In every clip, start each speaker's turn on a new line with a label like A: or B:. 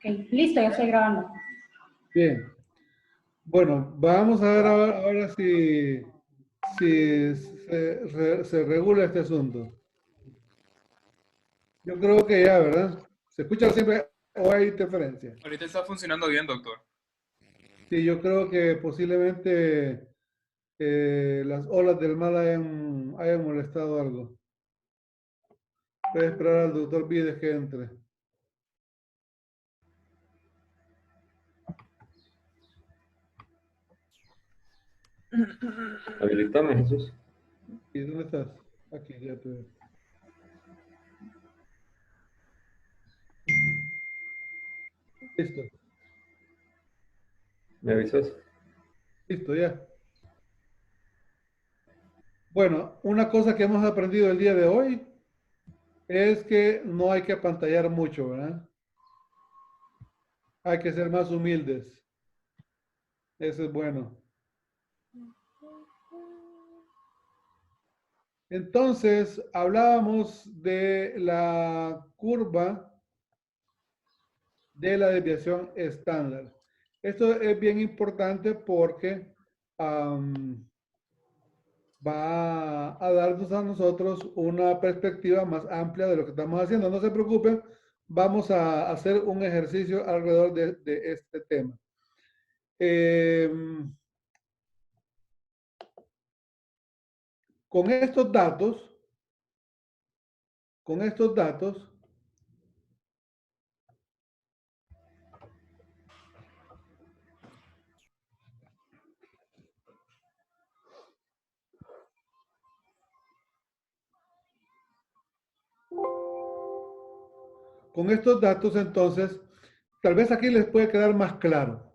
A: Listo, ya estoy grabando.
B: Bien. Bueno, vamos a ver ahora si se regula este asunto. Yo creo que ya, ¿verdad? ¿Se escucha siempre o hay interferencia?
C: Ahorita está funcionando bien, doctor.
B: Sí, yo creo que posiblemente las olas del mal hayan molestado algo. Voy a esperar al doctor Vides que entre.
D: Habilitame, Jesús.
B: ¿Y dónde estás? Aquí, ya te veo. Listo,
D: ¿Me avisas?
B: listo, ya. Bueno, una cosa que hemos aprendido el día de hoy es que no hay que apantallar mucho, ¿verdad? Hay que ser más humildes. Eso es bueno. Entonces, hablábamos de la curva de la desviación estándar. Esto es bien importante porque va a darnos a nosotros una perspectiva más amplia de lo que estamos haciendo. No se preocupen, vamos a hacer un ejercicio alrededor de este tema. Eh, con estos datos, con estos datos, entonces, tal vez aquí les puede quedar más claro,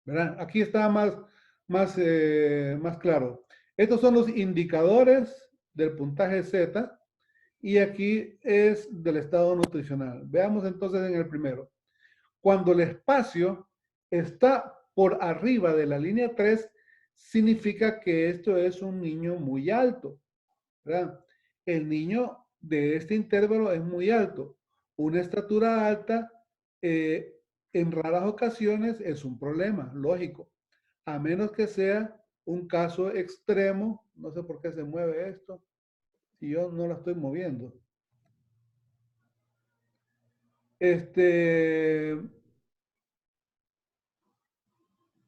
B: ¿verdad? Aquí está más claro. Estos son los indicadores del puntaje Z y aquí es del estado nutricional. Veamos entonces en el primero. Cuando el espacio está por arriba de la línea 3, significa que esto es un niño muy alto, ¿verdad? El niño de este intervalo es muy alto. Una estatura alta en raras ocasiones es un problema, lógico. A menos que sea un caso extremo, no sé por qué se mueve esto, si yo no la estoy moviendo.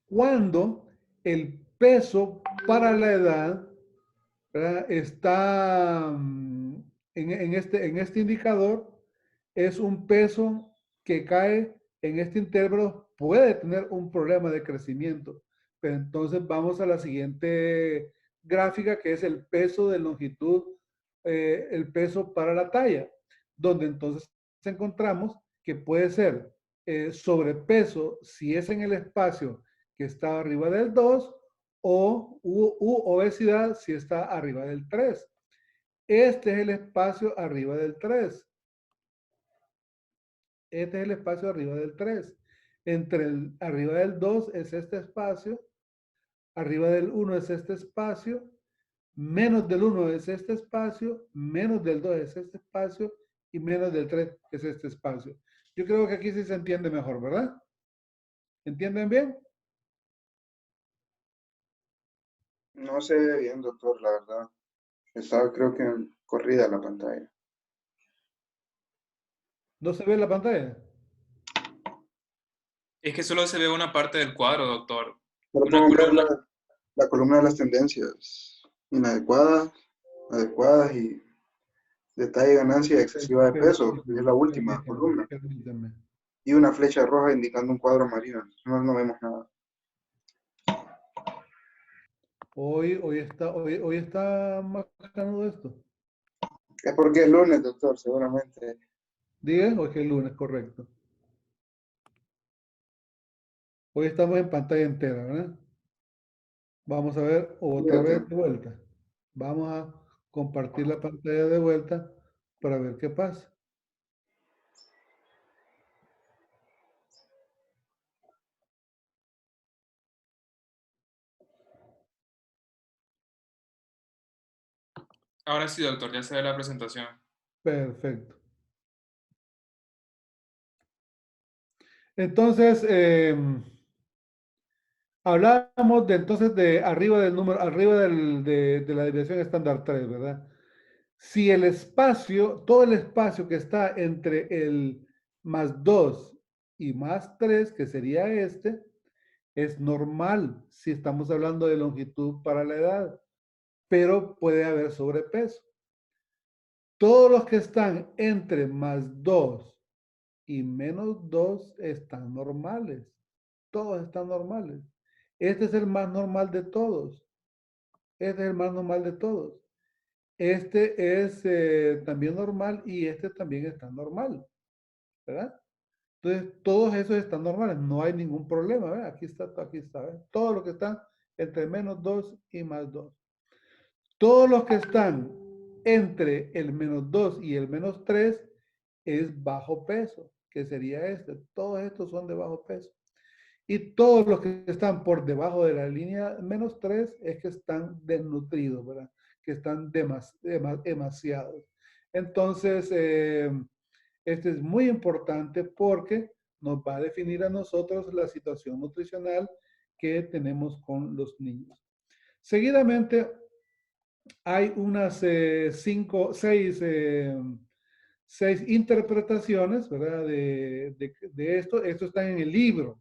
B: Cuando el peso para la edad, ¿verdad?, está en este indicador, es un peso que cae en este intervalo, puede tener un problema de crecimiento. Pero entonces vamos a la siguiente gráfica, que es el peso de longitud, el peso para la talla, donde entonces encontramos que puede ser sobrepeso si es en el espacio que está arriba del 2 o obesidad si está arriba del 3. Este es el espacio arriba del 3. Este es el espacio arriba del 3. Arriba del 2 es este espacio, arriba del 1 es este espacio, menos del 1 es este espacio, menos del 2 es este espacio y menos del 3 es este espacio. Yo creo que aquí sí se entiende mejor, ¿verdad? ¿Entienden bien?
E: No se ve bien, doctor, la verdad. Estaba, creo que, corrida la pantalla.
B: ¿No se ve en la pantalla?
C: Es que solo se ve una parte del cuadro, doctor.
E: Pero
C: Una
E: puedo ver
C: columna.
E: la columna de las tendencias inadecuadas, adecuadas y detalle ganancia excesiva de peso, es la última columna.
B: Permítame.
E: Y una flecha roja indicando un cuadro amarillo. No vemos nada.
B: Hoy está más canudo esto.
E: Es porque es lunes, doctor, seguramente.
B: Diga, hoy que es lunes, correcto. Hoy estamos en pantalla entera, ¿verdad? Vamos a ver otra vez de vuelta. Vamos a compartir la pantalla de vuelta para ver qué pasa.
C: Ahora sí, doctor, ya se ve la presentación.
B: Perfecto. Entonces, hablábamos de entonces de arriba del número, arriba de la desviación estándar 3, ¿verdad? Si el espacio, todo el espacio que está entre el más 2 y más 3, que sería este, es normal si estamos hablando de longitud para la edad, pero puede haber sobrepeso. Todos los que están entre más 2 y menos 2 están normales. Todos están normales. Este es el más normal de todos. Este es el más normal de todos. Este es también normal y este también está normal, ¿verdad? Entonces, todos esos están normales, no hay ningún problema, ¿verdad? Aquí está, ¿verdad? Todo lo que están entre menos 2 y más 2. Todos los que están entre el menos 2 y el menos 3 es bajo peso, que sería este. Todos estos son de bajo peso. Y todos los que están por debajo de la línea menos 3 es que están desnutridos, ¿verdad? Que están demasiados. Entonces, este es muy importante porque nos va a definir a nosotros la situación nutricional que tenemos con los niños. Seguidamente, hay unas seis interpretaciones, ¿verdad? De esto. Esto está en el libro.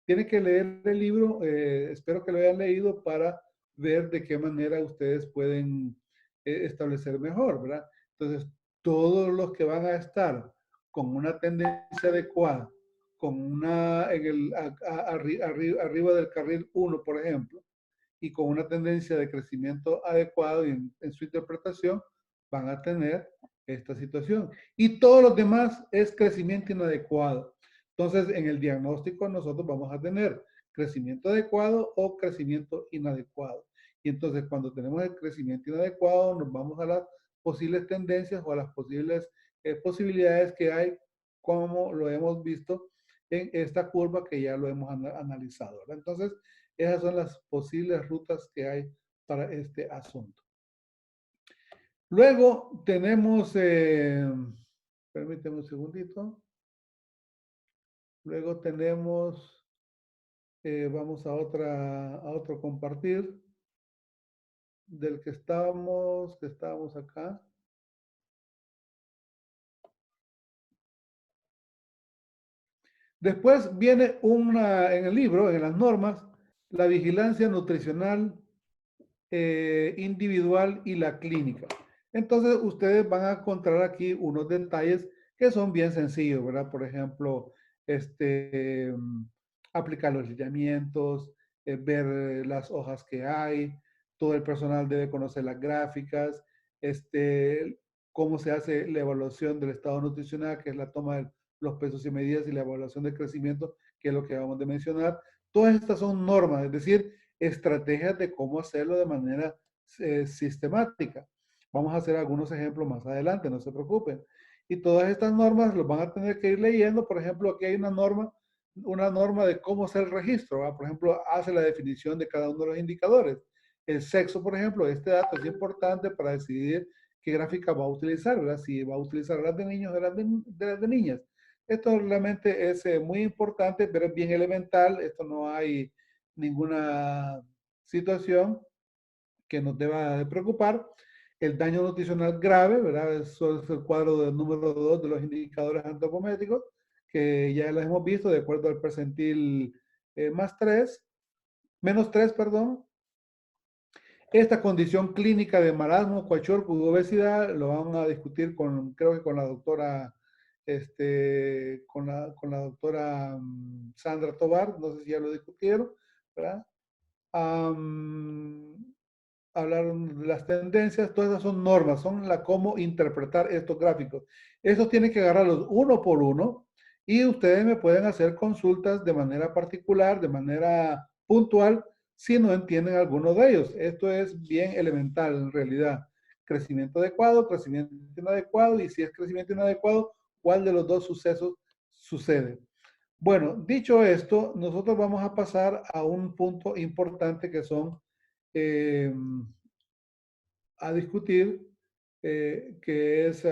B: Tienen que leer el libro, espero que lo hayan leído para ver de qué manera ustedes pueden establecer mejor, ¿verdad? Entonces, todos los que van a estar con una tendencia adecuada, con una, arriba del carril 1, por ejemplo, y con una tendencia de crecimiento adecuado y en su interpretación, van a tener esta situación. Y todos los demás es crecimiento inadecuado. Entonces, en el diagnóstico nosotros vamos a tener crecimiento adecuado o crecimiento inadecuado. Y entonces, cuando tenemos el crecimiento inadecuado, nos vamos a las posibles tendencias o a las posibles posibilidades que hay, como lo hemos visto en esta curva que ya lo hemos analizado, ¿verdad? Entonces, esas son las posibles rutas que hay para este asunto. Luego tenemos, permíteme un segundito. Luego tenemos, vamos a otro compartir del que estábamos acá. Después viene en el libro, en las normas, la vigilancia nutricional individual y la clínica. Entonces, ustedes van a encontrar aquí unos detalles que son bien sencillos, ¿verdad? Por ejemplo, aplicar los lineamientos, ver las hojas que hay, todo el personal debe conocer las gráficas, cómo se hace la evaluación del estado nutricional, que es la toma de los pesos y medidas, y la evaluación de crecimiento, que es lo que acabamos de mencionar. Todas estas son normas, es decir, estrategias de cómo hacerlo de manera sistemática. Vamos a hacer algunos ejemplos más adelante, no se preocupen. Y todas estas normas los van a tener que ir leyendo. Por ejemplo, aquí hay una norma de cómo hacer el registro, ¿verdad? Por ejemplo, hace la definición de cada uno de los indicadores. El sexo, por ejemplo, este dato es importante para decidir qué gráfica va a utilizar, ¿verdad? Si va a utilizar las de niños o las de niñas. Esto realmente es muy importante, pero es bien elemental. Esto no hay ninguna situación que nos deba de preocupar. El daño nutricional grave, ¿verdad? Eso es el cuadro del número 2 de los indicadores antropométricos, que ya los hemos visto de acuerdo al percentil menos 3, perdón. Esta condición clínica de marasmo, cuachorco u obesidad lo van a discutir creo que con la doctora, con la doctora Sandra Tobar, no sé si ya lo discutieron, ¿verdad? Hablaron de las tendencias, todas esas son normas, son cómo interpretar estos gráficos. Estos tienen que agarrarlos uno por uno y ustedes me pueden hacer consultas de manera particular, de manera puntual, si no entienden alguno de ellos. Esto es bien elemental en realidad. Crecimiento adecuado, crecimiento inadecuado, y si es crecimiento inadecuado, ¿cuál de los dos sucesos sucede? Bueno, dicho esto, nosotros vamos a pasar a un punto importante que son a discutir, que es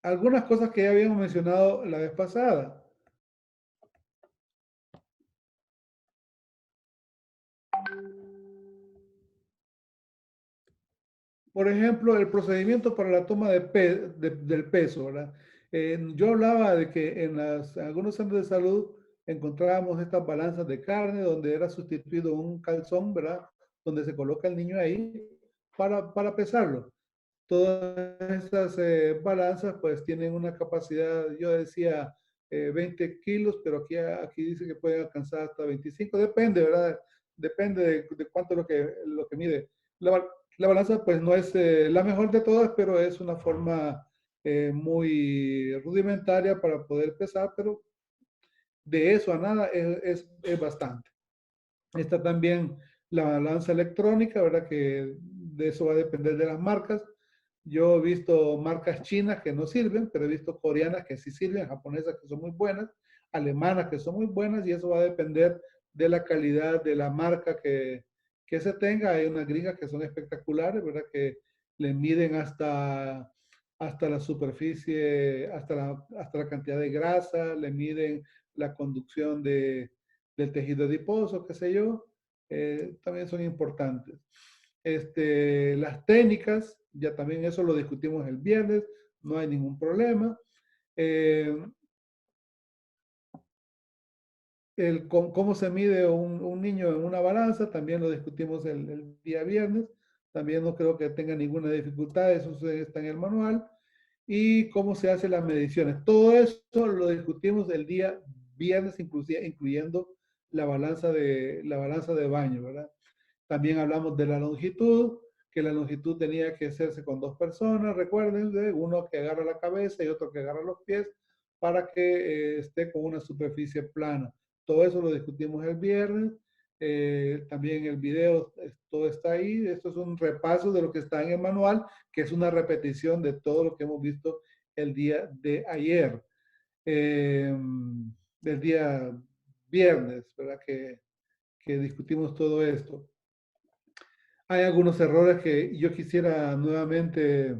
B: algunas cosas que ya habíamos mencionado la vez pasada. Por ejemplo, el procedimiento para la toma del peso, ¿verdad? Yo hablaba de que en algunos centros de salud encontrábamos estas balanzas de carne donde era sustituido un calzón, ¿verdad? Donde se coloca el niño ahí para pesarlo. Todas estas balanzas pues tienen una capacidad, yo decía 20 kilos, pero aquí dice que pueden alcanzar hasta 25, depende, ¿verdad? Depende de cuánto lo que mide. La balanza pues no es la mejor de todas, pero es una forma muy rudimentaria para poder pesar, pero de eso a nada es bastante. Está también la balanza electrónica, ¿verdad? Que de eso va a depender de las marcas. Yo he visto marcas chinas que no sirven, pero he visto coreanas que sí sirven, japonesas que son muy buenas, alemanas que son muy buenas, y eso va a depender de la calidad de la marca que se tenga. Hay unas gringas que son espectaculares, ¿verdad? Que le miden hasta la superficie, hasta la cantidad de grasa, le miden la conducción del tejido adiposo, qué sé yo, también son importantes. Las técnicas, ya también eso lo discutimos el viernes, no hay ningún problema. Cómo se mide un niño en una balanza, también lo discutimos el día viernes, también no creo que tenga ninguna dificultad, eso está en el manual. Y cómo se hacen las mediciones. Todo eso lo discutimos el día viernes, incluyendo la balanza de baño, ¿verdad? También hablamos de la longitud, que la longitud tenía que hacerse con dos personas, recuerden, uno que agarra la cabeza y otro que agarra los pies, para que esté con una superficie plana. Todo eso lo discutimos el viernes. También el video, todo está ahí. Esto es un repaso de lo que está en el manual, que es una repetición de todo lo que hemos visto el día de ayer, del día viernes, ¿verdad? Que discutimos todo esto. Hay algunos errores que yo quisiera nuevamente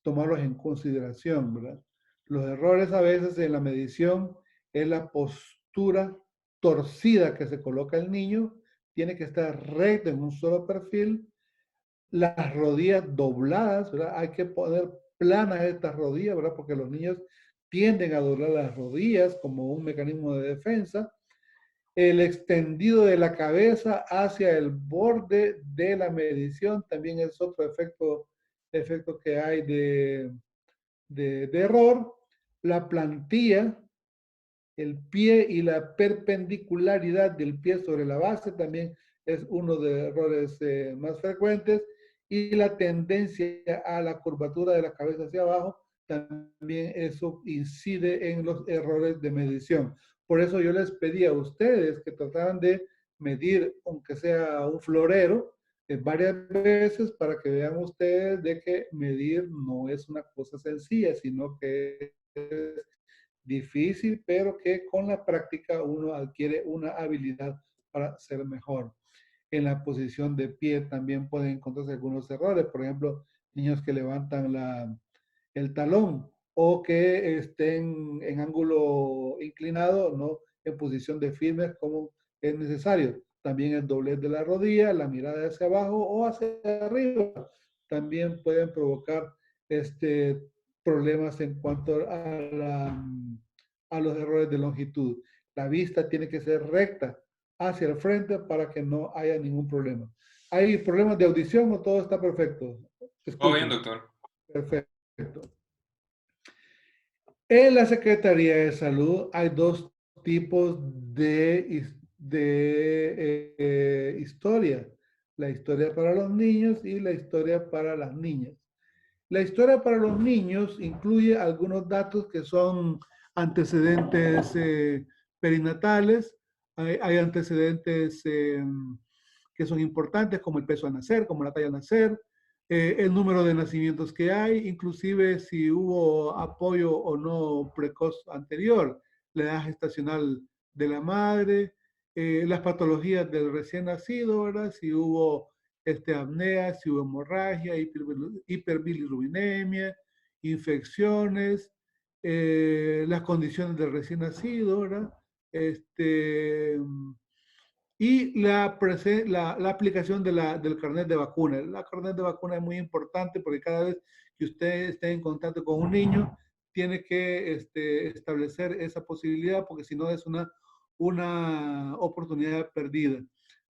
B: tomarlos en consideración, ¿verdad? Los errores a veces en la medición es la postura torcida que se coloca el niño, tiene que estar recto en un solo perfil, las rodillas dobladas, ¿verdad? Hay que poner planas estas rodillas, ¿verdad? Porque los niños tienden a doblar las rodillas como un mecanismo de defensa. El extendido de la cabeza hacia el borde de la medición también es otro efecto que hay de error. La plantilla, el pie y la perpendicularidad del pie sobre la base también es uno de los errores más frecuentes. Y la tendencia a la curvatura de la cabeza hacia abajo, también eso incide en los errores de medición. Por eso yo les pedí a ustedes que trataran de medir, aunque sea un florero, varias veces para que vean ustedes de que medir no es una cosa sencilla, sino que es difícil, pero que con la práctica uno adquiere una habilidad para ser mejor. En la posición de pie también pueden encontrarse algunos errores, por ejemplo, niños que levantan el talón o que estén en ángulo inclinado, no en posición de firme como es necesario. También el doblez de la rodilla, la mirada hacia abajo o hacia arriba, también pueden provocar problemas en cuanto a los errores de longitud. La vista tiene que ser recta hacia el frente para que no haya ningún problema. ¿Hay problemas de audición o todo está perfecto?
C: Todo bien,
B: Escuchen.
C: doctor.
B: Perfecto. En la Secretaría de Salud hay dos tipos de historia. La historia para los niños y la historia para las niñas. La historia para los niños incluye algunos datos que son antecedentes perinatales, hay antecedentes que son importantes como el peso a nacer, como la talla a nacer, el número de nacimientos que hay, inclusive si hubo apoyo o no precoz anterior, la edad gestacional de la madre, las patologías del recién nacido, ¿verdad? Si hubo apnea, si hubo hemorragia, hiperbilirubinemia, infecciones, las condiciones del recién nacido, ¿verdad? Y la aplicación del carnet de vacuna. La carnet de vacuna es muy importante porque cada vez que usted esté en contacto con un niño, tiene que establecer esa posibilidad porque si no es una oportunidad perdida.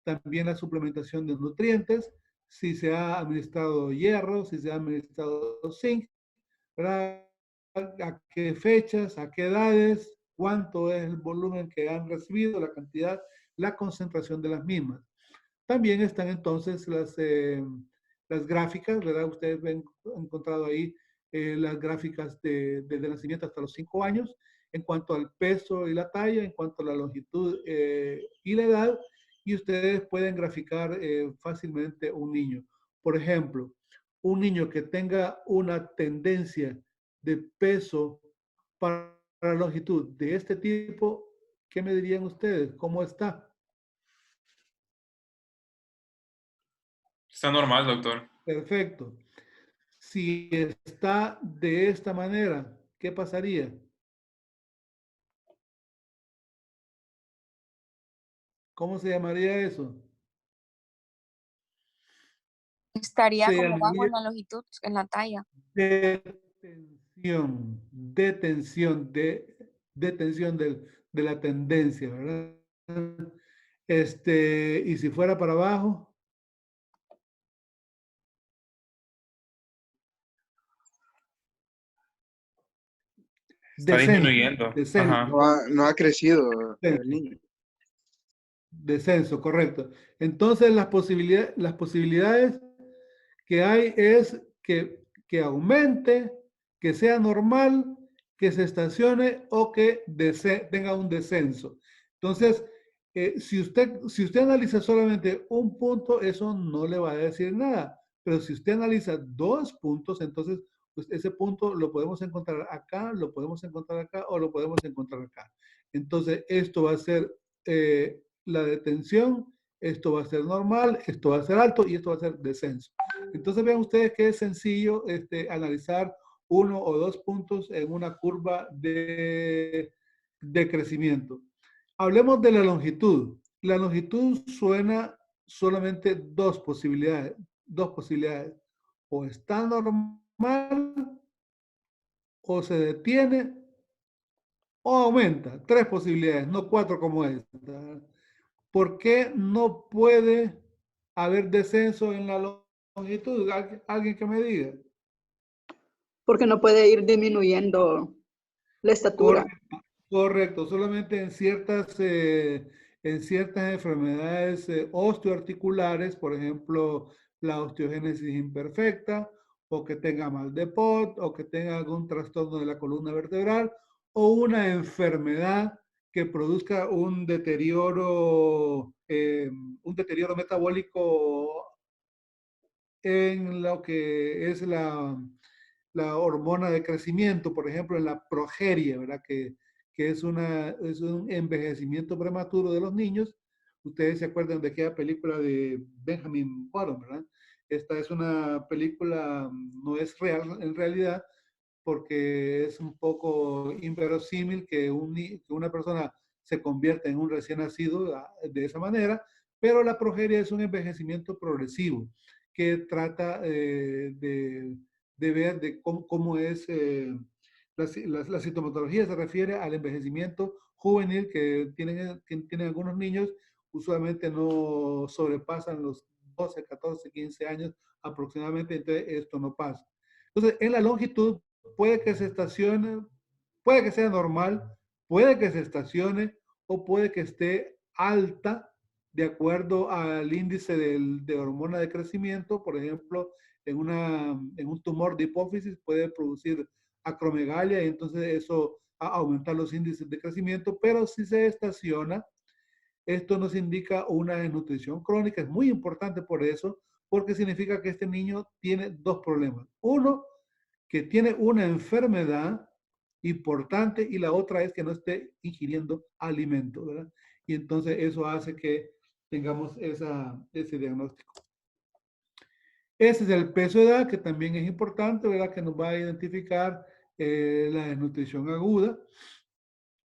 B: También la suplementación de nutrientes, si se ha administrado hierro, si se ha administrado zinc, ¿verdad? A qué fechas, a qué edades, cuánto es el volumen que han recibido, la cantidad, la concentración de las mismas. También están entonces las gráficas, ¿verdad? Ustedes han encontrado ahí las gráficas desde nacimiento hasta los 5 años, en cuanto al peso y la talla, en cuanto a la longitud y la edad, y ustedes pueden graficar fácilmente un niño. Por ejemplo, un niño que tenga una tendencia de peso para la longitud de este tipo, ¿qué me dirían ustedes? ¿Cómo está?
C: Está normal, doctor.
B: Perfecto. Si está de esta manera, ¿qué pasaría? ¿Cómo se llamaría eso?
A: Estaría
B: Se
A: como bajo
B: llamaría
A: en la longitud, en la talla.
B: detención de la tendencia, ¿verdad? Y si fuera para abajo,
C: Está disminuyendo.
B: descenso,
C: Ajá.
E: No ha crecido el niño.
B: descenso, correcto. Entonces las posibilidades que hay es que aumente, que sea normal, que se estacione o que tenga un descenso. Entonces, si usted analiza solamente un punto, eso no le va a decir nada. Pero si usted analiza 2 puntos, entonces pues ese punto lo podemos encontrar acá, lo podemos encontrar acá o lo podemos encontrar acá. Entonces, esto va a ser la detención, esto va a ser normal, esto va a ser alto y esto va a ser descenso. Entonces vean ustedes que es sencillo analizar 1 o 2 puntos en una curva de crecimiento. Hablemos de la longitud. La longitud suena solamente dos posibilidades. O está normal, o se detiene, o aumenta. 3 posibilidades, no 4 como esta. ¿Por qué no puede haber descenso en la longitud? ¿Alguien que me diga?
D: Porque no puede ir disminuyendo la estatura.
B: Correcto, solamente en ciertas enfermedades osteoarticulares, por ejemplo, la osteogénesis imperfecta, o que tenga mal de Pot, o que tenga algún trastorno de la columna vertebral, o una enfermedad que produzca un deterioro metabólico en lo que es la hormona de crecimiento, por ejemplo, en la progeria, ¿verdad? Que es un envejecimiento prematuro de los niños. Ustedes se acuerdan de aquella película de Benjamin Button, ¿verdad? Esta es una película, no es real en realidad, porque es un poco inverosímil que una persona se convierta en un recién nacido de esa manera, pero la progeria es un envejecimiento progresivo que trata de ver de cómo es la sintomatología. Se refiere al envejecimiento juvenil que tienen algunos niños, usualmente no sobrepasan los 12, 14, 15 años aproximadamente, entonces esto no pasa. Entonces, en la longitud puede que se estacione, puede que sea normal, puede que se estacione o puede que esté alta de acuerdo al índice de hormona de crecimiento. Por ejemplo, en un tumor de hipófisis puede producir acromegalia y entonces eso aumenta los índices de crecimiento, pero si se estaciona, esto nos indica una desnutrición crónica. Es muy importante por eso, porque significa que este niño tiene dos problemas. Uno, que tiene una enfermedad importante y la otra es que no esté ingiriendo alimento, ¿verdad? Y entonces eso hace que tengamos ese diagnóstico. Ese es el peso de edad, que también es importante, ¿verdad? Que nos va a identificar la desnutrición aguda,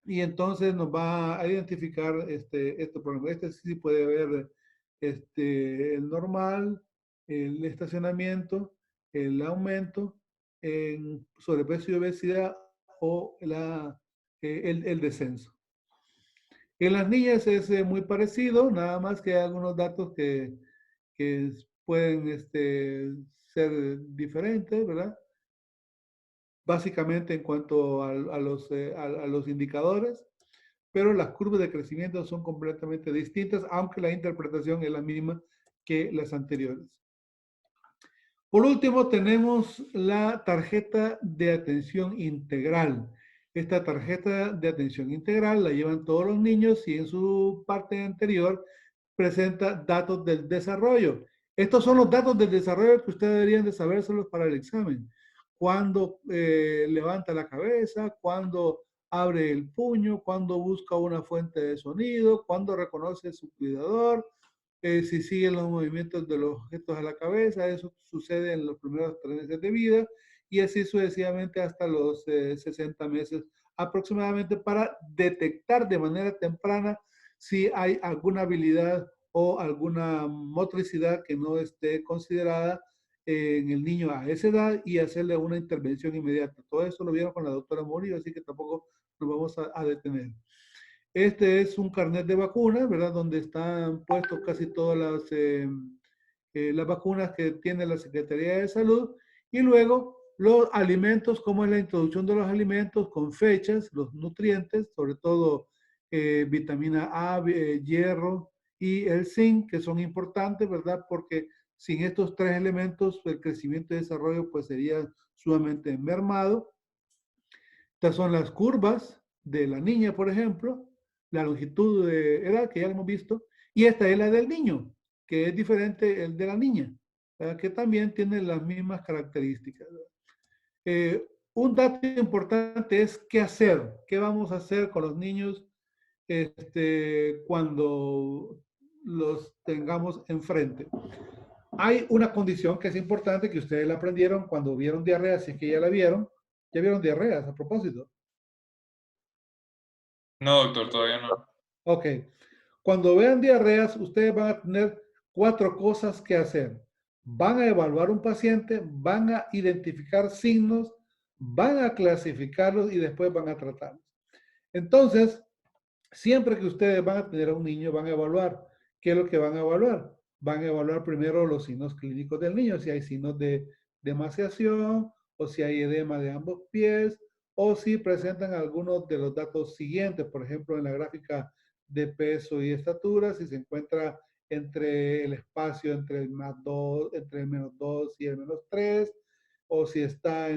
B: y entonces nos va a identificar este problema. Este sí puede ver el normal, el estacionamiento, el aumento en sobrepeso y obesidad o el descenso. En las niñas es muy parecido, nada más que hay algunos datos que pueden ser diferentes, ¿verdad? Básicamente en cuanto a los indicadores, pero las curvas de crecimiento son completamente distintas, aunque la interpretación es la misma que las anteriores. Por último, tenemos la tarjeta de atención integral. Esta tarjeta de atención integral la llevan todos los niños y en su parte anterior presenta datos del desarrollo. Estos son los datos del desarrollo que ustedes deberían de sabérselos para el examen. Cuando levanta la cabeza, cuando abre el puño, cuando busca una fuente de sonido, cuando reconoce a su cuidador, si siguen los movimientos de los objetos a la cabeza. Eso sucede en los primeros 3 meses de vida y así sucesivamente hasta los 60 meses aproximadamente, para detectar de manera temprana si hay alguna habilidad o alguna motricidad que no esté considerada en el niño a esa edad y hacerle una intervención inmediata. Todo eso lo vieron con la doctora Murillo, así que tampoco nos vamos a detener. Este es un carnet de vacunas, ¿verdad? Donde están puestos casi todas las vacunas que tiene la Secretaría de Salud. Y luego los alimentos, como es la introducción de los alimentos con fechas, los nutrientes, sobre todo vitamina A, hierro y el zinc, que son importantes, ¿verdad? Porque sin estos 3 elementos, el crecimiento y desarrollo pues sería sumamente mermado. Estas son las curvas de la niña, por ejemplo, la longitud de edad, que ya lo hemos visto, y esta es la del niño, que es diferente el de la niña, que también tiene las mismas características. Un dato importante es qué hacer, qué vamos a hacer con los niños cuando los tengamos enfrente. Hay una condición que es importante, que ustedes la aprendieron cuando vieron diarrea, si es que ya la vieron. ¿Ya vieron diarreas a propósito?
C: No, doctor, todavía no.
B: Ok. Cuando vean diarreas, ustedes van a tener 4 cosas que hacer. Van a evaluar un paciente, van a identificar signos, van a clasificarlos y después van a tratarlos. Entonces, siempre que ustedes van a tener a un niño, van a evaluar. ¿Qué es lo que van a evaluar? Van a evaluar primero los signos clínicos del niño, si hay signos de emaciación, o si hay edema de ambos pies, o si presentan algunos de los datos siguientes, por ejemplo, en la gráfica de peso y estatura, si se encuentra entre el espacio entre el menos 2 y el menos 3, o si está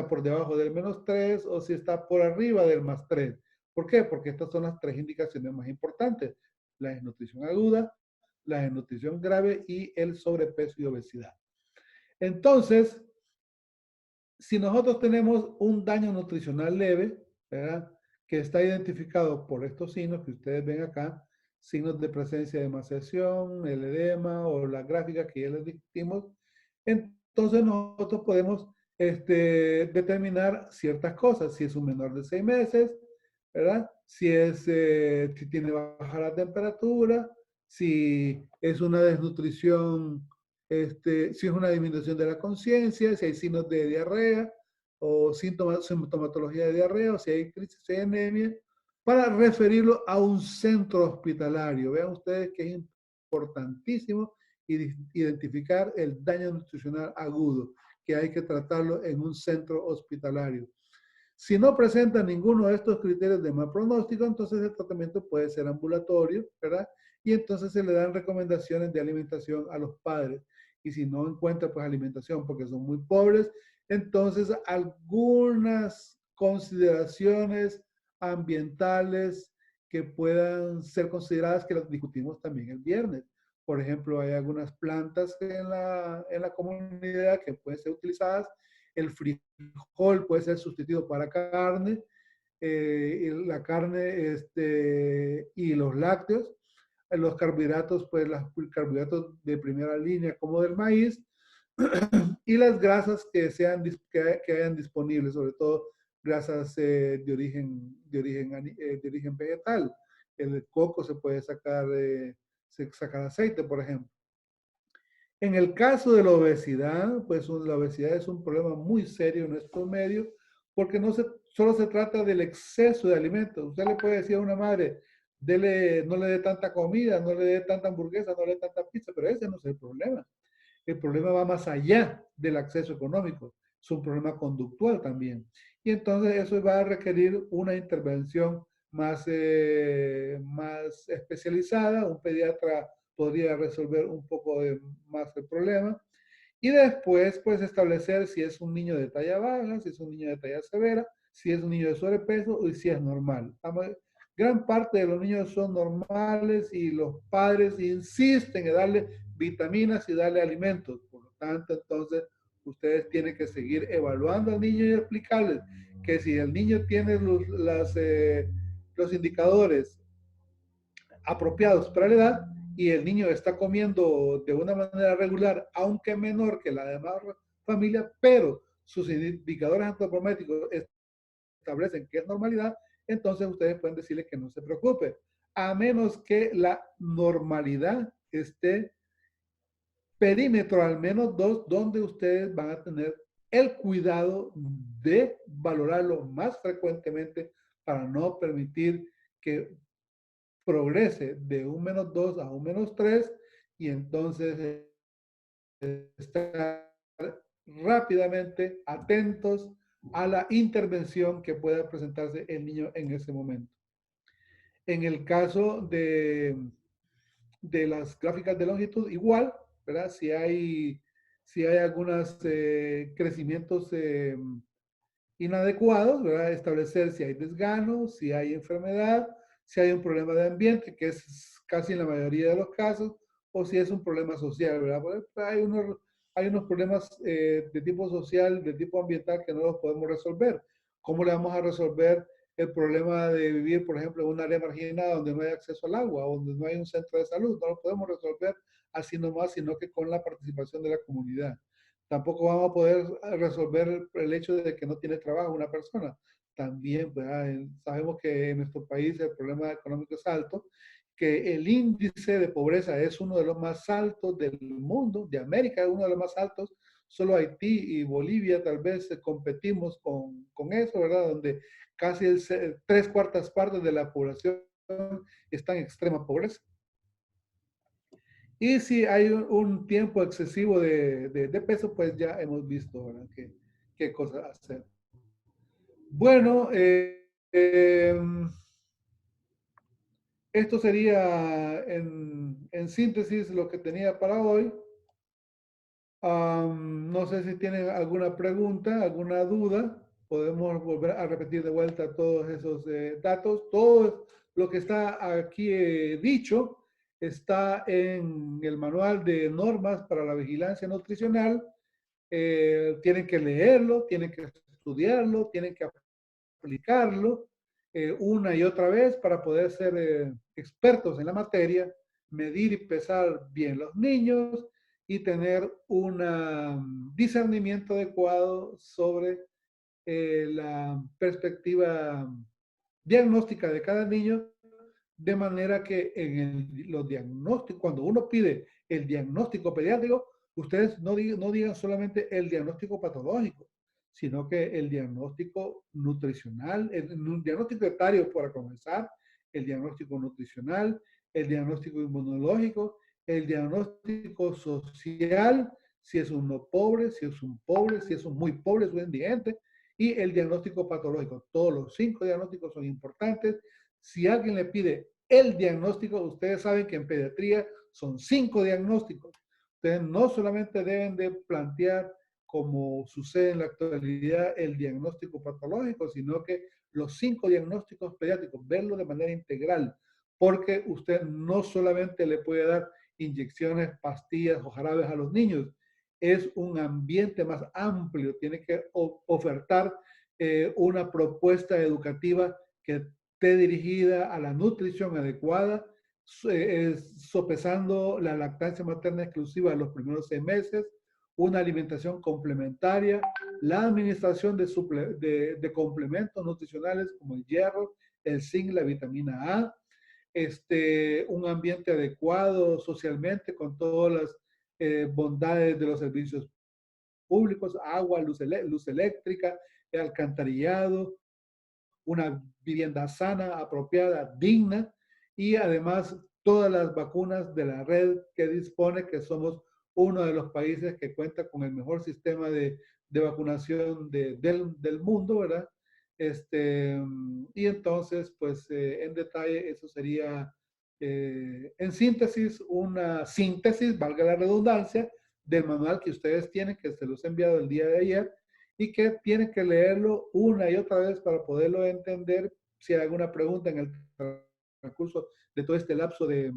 B: por debajo del menos 3, o si está por arriba del más 3. ¿Por qué? Porque estas son las 3 indicaciones más importantes: la desnutrición aguda, la desnutrición grave y el sobrepeso y obesidad. Entonces, si nosotros tenemos un daño nutricional leve, ¿verdad?, que está identificado por estos signos que ustedes ven acá, signos de presencia de emaciación, el edema o la gráfica que ya les dijimos, entonces nosotros podemos determinar ciertas cosas: si es un menor de 6 meses, ¿verdad? Si tiene baja la temperatura, si es una desnutrición, si es una disminución de la conciencia, si hay signos de diarrea o sintomatología de diarrea, o si hay crisis de anemia, para referirlo a un centro hospitalario. Vean ustedes que es importantísimo identificar el daño nutricional agudo, que hay que tratarlo en un centro hospitalario. Si no presenta ninguno de estos criterios de mal pronóstico, entonces el tratamiento puede ser ambulatorio, ¿verdad? Y entonces se le dan recomendaciones de alimentación a los padres. Y si no encuentra pues alimentación porque son muy pobres, entonces algunas consideraciones ambientales que puedan ser consideradas, que las discutimos también el viernes. Por ejemplo, hay algunas plantas en la comunidad que pueden ser utilizadas. El frijol puede ser sustituido para carne, la carne y los lácteos. Los carbohidratos, pues los carbohidratos de primera línea como del maíz, y las grasas que hayan disponibles, sobre todo grasas de origen vegetal. El coco se puede sacar aceite, por ejemplo. En el caso de la obesidad, pues la obesidad es un problema muy serio en nuestro medio, porque solo se trata del exceso de alimentos. Usted le puede decir a una madre, no le dé tanta comida, no le dé tanta hamburguesa, no le dé tanta pizza, pero ese no es el problema. El problema va más allá del acceso económico, es un problema conductual también. Y entonces eso va a requerir una intervención más especializada. Un pediatra podría resolver un poco más el problema. Y después, pues, establecer si es un niño de talla baja, si es un niño de talla severa, si es un niño de sobrepeso y si es normal. Gran parte de los niños son normales y los padres insisten en darle vitaminas y darle alimentos. Por lo tanto, entonces, ustedes tienen que seguir evaluando al niño y explicarles que si el niño tiene los indicadores apropiados para la edad y el niño está comiendo de una manera regular, aunque menor que la demás familia, pero sus indicadores antropométricos establecen que es normalidad, entonces ustedes pueden decirle que no se preocupe, a menos que la normalidad esté perímetro al menos 2, donde ustedes van a tener el cuidado de valorarlo más frecuentemente para no permitir que progrese de un -2 a un -3 y entonces estar rápidamente atentos a la intervención que pueda presentarse el niño en ese momento. En el caso de las gráficas de longitud, igual, ¿verdad? Si hay algunos crecimientos inadecuados, ¿verdad? Establecer si hay desgano, si hay enfermedad, si hay un problema de ambiente, que es casi en la mayoría de los casos, o si es un problema social, ¿verdad? Hay unos problemas de tipo social, de tipo ambiental que no los podemos resolver. ¿Cómo le vamos a resolver el problema de vivir, por ejemplo, en un área marginada donde no hay acceso al agua, donde no hay un centro de salud? No lo podemos resolver así nomás, sino que con la participación de la comunidad. Tampoco vamos a poder resolver el hecho de que no tiene trabajo una persona. También, ¿verdad? Sabemos que en nuestro país el problema económico es alto, que el índice de pobreza es uno de los más altos del mundo, de América es uno de los más altos. Solo Haití y Bolivia tal vez competimos con eso, ¿verdad? Donde casi 3/4 partes de la población está en extrema pobreza. Y si hay un tiempo excesivo de peso, pues ya hemos visto, ¿verdad? Qué cosas hacer. Bueno, esto sería en síntesis lo que tenía para hoy. No sé si tienen alguna pregunta, alguna duda. Podemos volver a repetir de vuelta todos esos datos. Todo lo que está aquí dicho está en el manual de normas para la vigilancia nutricional. Tienen que leerlo, tienen que estudiarlo, tienen que aplicarlo una y otra vez para poder ser expertos en la materia, medir y pesar bien los niños y tener un discernimiento adecuado sobre la perspectiva diagnóstica de cada niño, de manera que los diagnósticos, cuando uno pide el diagnóstico pediátrico, ustedes no digan solamente el diagnóstico patológico, sino que el diagnóstico nutricional, el diagnóstico etario para comenzar, el diagnóstico nutricional, el diagnóstico inmunológico, el diagnóstico social, si es uno pobre, si es un pobre, si es un muy pobre, es un indigente, y el diagnóstico patológico. Todos los 5 diagnósticos son importantes. Si alguien le pide el diagnóstico, ustedes saben que en pediatría son 5 diagnósticos. Ustedes no solamente deben de plantear, como sucede en la actualidad, el diagnóstico patológico, sino que los 5 diagnósticos pediátricos, verlo de manera integral, porque usted no solamente le puede dar inyecciones, pastillas o jarabes a los niños, es un ambiente más amplio, tiene que ofertar una propuesta educativa que esté dirigida a la nutrición adecuada, sopesando la lactancia materna exclusiva de los primeros 6 meses, una alimentación complementaria, la administración de complementos nutricionales como el hierro, el zinc, la vitamina A, un ambiente adecuado socialmente con todas las bondades de los servicios públicos, agua, luz eléctrica, alcantarillado, una vivienda sana, apropiada, digna, y además todas las vacunas de la red que dispone, que somos uno de los países que cuenta con el mejor sistema de vacunación del mundo, ¿verdad? Y entonces, pues en detalle, eso sería, en síntesis, una síntesis, valga la redundancia, del manual que ustedes tienen, que se los he enviado el día de ayer, y que tienen que leerlo una y otra vez para poderlo entender. Si hay alguna pregunta en el transcurso de todo este lapso de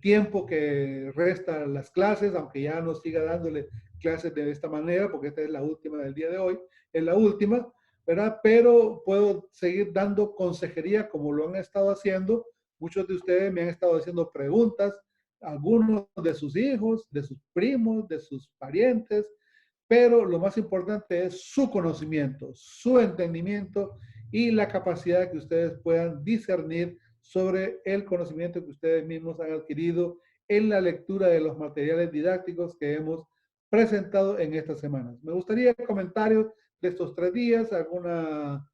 B: tiempo que resta las clases, aunque ya no siga dándole clases de esta manera, porque esta es la última del día de hoy, es la última, ¿verdad? Pero puedo seguir dando consejería como lo han estado haciendo. Muchos de ustedes me han estado haciendo preguntas, algunos de sus hijos, de sus primos, de sus parientes, pero lo más importante es su conocimiento, su entendimiento y la capacidad que ustedes puedan discernir sobre el conocimiento que ustedes mismos han adquirido en la lectura de los materiales didácticos que hemos presentado en estas semanas. Me gustaría comentarios de estos 3 días, alguna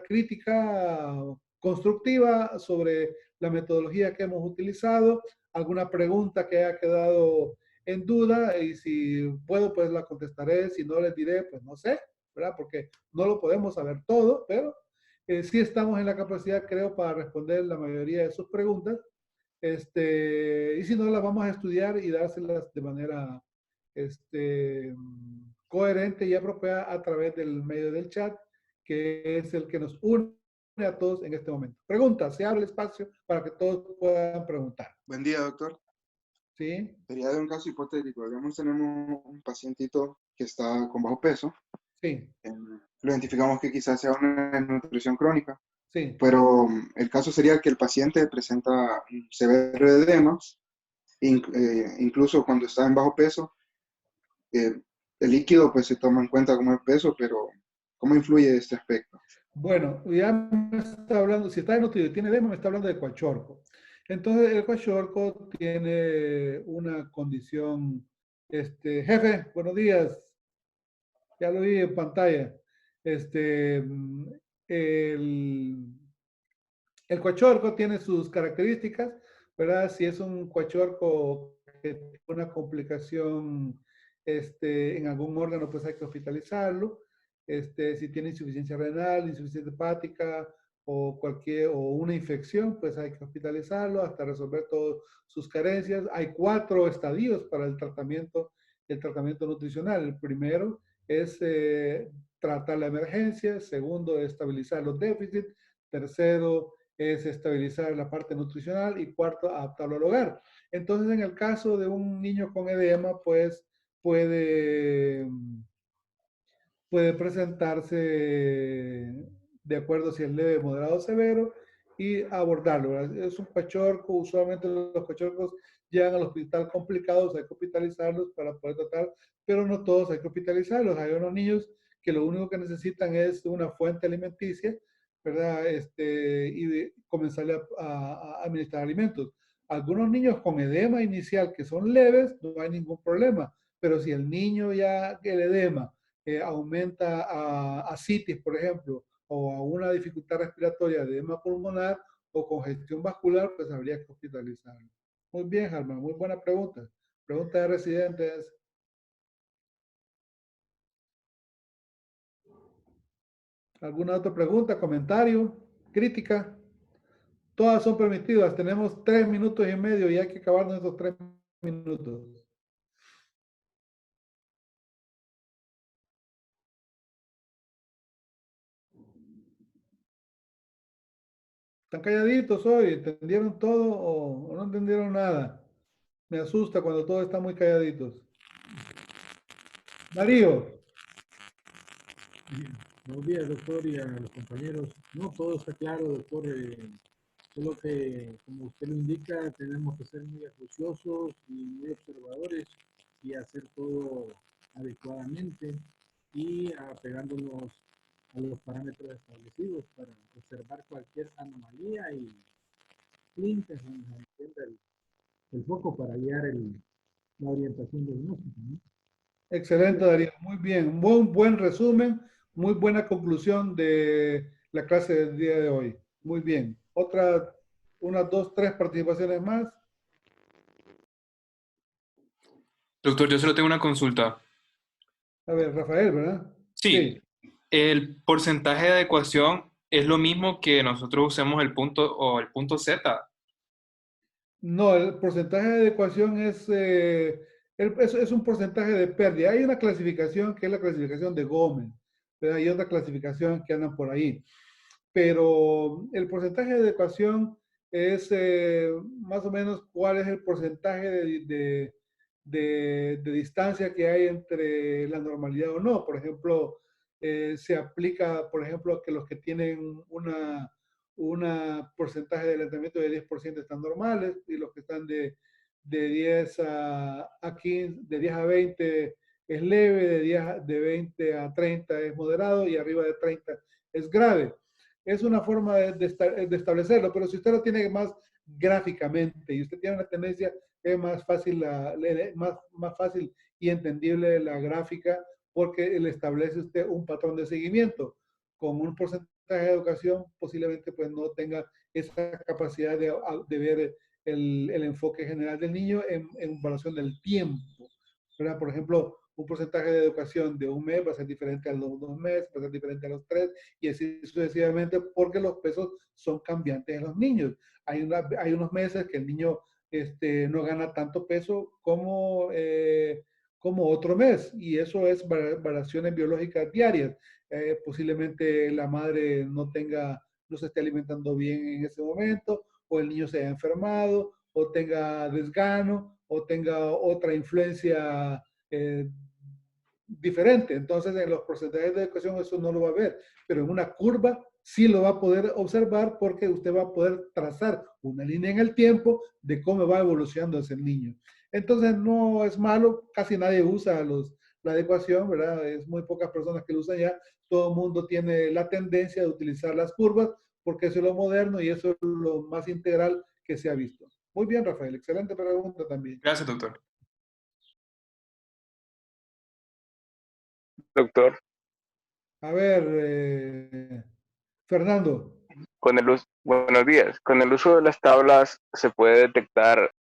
B: crítica constructiva sobre la metodología que hemos utilizado, alguna pregunta que haya quedado en duda, y si puedo, pues la contestaré. Si no, les diré, pues no sé, ¿verdad? Porque no lo podemos saber todo, pero sí estamos en la capacidad, creo, para responder la mayoría de sus preguntas. Y si no, las vamos a estudiar y dárselas de manera coherente y apropiada a través del medio del chat, que es el que nos une a todos en este momento. Preguntas, se abre el espacio para que todos puedan preguntar.
E: Buen día, doctor.
B: Sí.
E: Sería de un caso hipotético. Digamos, tenemos un pacientito que está con bajo peso.
B: Sí.
E: Lo identificamos que quizás sea una desnutrición crónica.
B: Sí.
E: Pero el caso sería que el paciente presenta un severo edema, incluso cuando está en bajo peso. El líquido pues se toma en cuenta como el peso, pero ¿cómo influye este aspecto?
B: Bueno, ya me está hablando, si está desnutrido y tiene edema, me está hablando de cuachorco. Entonces, el cuachorco tiene una condición, jefe, buenos días, ya lo vi en pantalla. El cuachorco tiene sus características, ¿verdad? Si es un cuachorco que tiene una complicación en algún órgano, pues hay que hospitalizarlo. Si tiene insuficiencia renal, insuficiencia hepática o una infección, pues hay que hospitalizarlo hasta resolver todas sus carencias. Hay 4 estadios para el tratamiento nutricional. El primero es tratar la emergencia, segundo, estabilizar los déficits, tercero, es estabilizar la parte nutricional, y cuarto, adaptarlo al hogar. Entonces, en el caso de un niño con edema, pues puede presentarse de acuerdo si es leve, moderado o severo, y abordarlo, ¿verdad? Es un cuachorco, usualmente los cuachorcos llegan al hospital complicados, hay que hospitalizarlos para poder tratar, pero no todos hay que hospitalizarlos. Hay unos niños que lo único que necesitan es una fuente alimenticia, ¿verdad? Y comenzarle a administrar alimentos. Algunos niños con edema inicial que son leves, no hay ningún problema, pero si el niño ya, el edema, aumenta a citis, por ejemplo, o a una dificultad respiratoria de edema pulmonar o congestión vascular, pues habría que hospitalizarlo. Muy bien, Harman, muy buena pregunta. Pregunta de residentes. ¿Alguna otra pregunta, comentario, crítica? Todas son permitidas. Tenemos 3 minutos y medio y hay que acabar nuestros 3 minutos. Están calladitos hoy, ¿entendieron todo o no entendieron nada? Me asusta cuando todos están muy calladitos. Darío.
F: Buenos días, doctor, y a los compañeros. No, todo está claro, doctor. Solo que, como usted lo indica, tenemos que ser muy acuciosos y muy observadores y hacer todo adecuadamente y apegándonos a los parámetros establecidos para observar cualquier anomalía y clientes donde se entienda el foco para guiar la orientación diagnóstica, ¿no?
B: Excelente, Darío. Muy bien. Buen resumen, muy buena conclusión de la clase del día de hoy. Muy bien. Unas 2, 3 participaciones más.
C: Doctor, yo solo tengo una consulta.
B: A ver, Rafael, ¿verdad?
C: Sí, el porcentaje de adecuación es lo mismo que nosotros usemos el punto o el punto Z.
B: No, el porcentaje de adecuación es un porcentaje de pérdida. Hay una clasificación que es la clasificación de Gómez, pero hay otra clasificación que andan por ahí. Pero el porcentaje de adecuación es más o menos cuál es el porcentaje de distancia que hay entre la normalidad o no. Por ejemplo, se aplica, por ejemplo, que los que tienen una porcentaje de adelantamiento de 10% están normales y los que están de 10 a 15, de 10 a 20 es leve, de 20 a 30 es moderado y arriba de 30 es grave. Es una forma de establecerlo, pero si usted lo tiene más gráficamente y usted tiene una tendencia, es más fácil, más fácil y entendible la gráfica porque le establece usted un patrón de seguimiento. Con un porcentaje de educación posiblemente pues no tenga esa capacidad de ver el enfoque general del niño en evaluación del tiempo, ¿verdad? Por ejemplo, un porcentaje de educación de un mes va a ser diferente a los 2 meses, va a ser diferente a los 3, y así sucesivamente, porque los pesos son cambiantes en los niños. Hay unos meses que el niño no gana tanto peso como otro mes, y eso es variaciones biológicas diarias. Posiblemente la madre no se esté alimentando bien en ese momento, o el niño se haya enfermado, o tenga desgano, o tenga otra influencia diferente. Entonces, en los porcentajes de educación eso no lo va a ver, pero en una curva sí lo va a poder observar porque usted va a poder trazar una línea en el tiempo de cómo va evolucionando ese niño. Entonces, no es malo, casi nadie usa la adecuación, ¿verdad? Es muy pocas personas que lo usan ya. Todo el mundo tiene la tendencia de utilizar las curvas porque eso es lo moderno y eso es lo más integral que se ha visto. Muy bien, Rafael. Excelente pregunta también.
C: Gracias, doctor.
G: Doctor,
B: A ver, Fernando.
G: buenos días. Con el uso de las tablas se puede detectar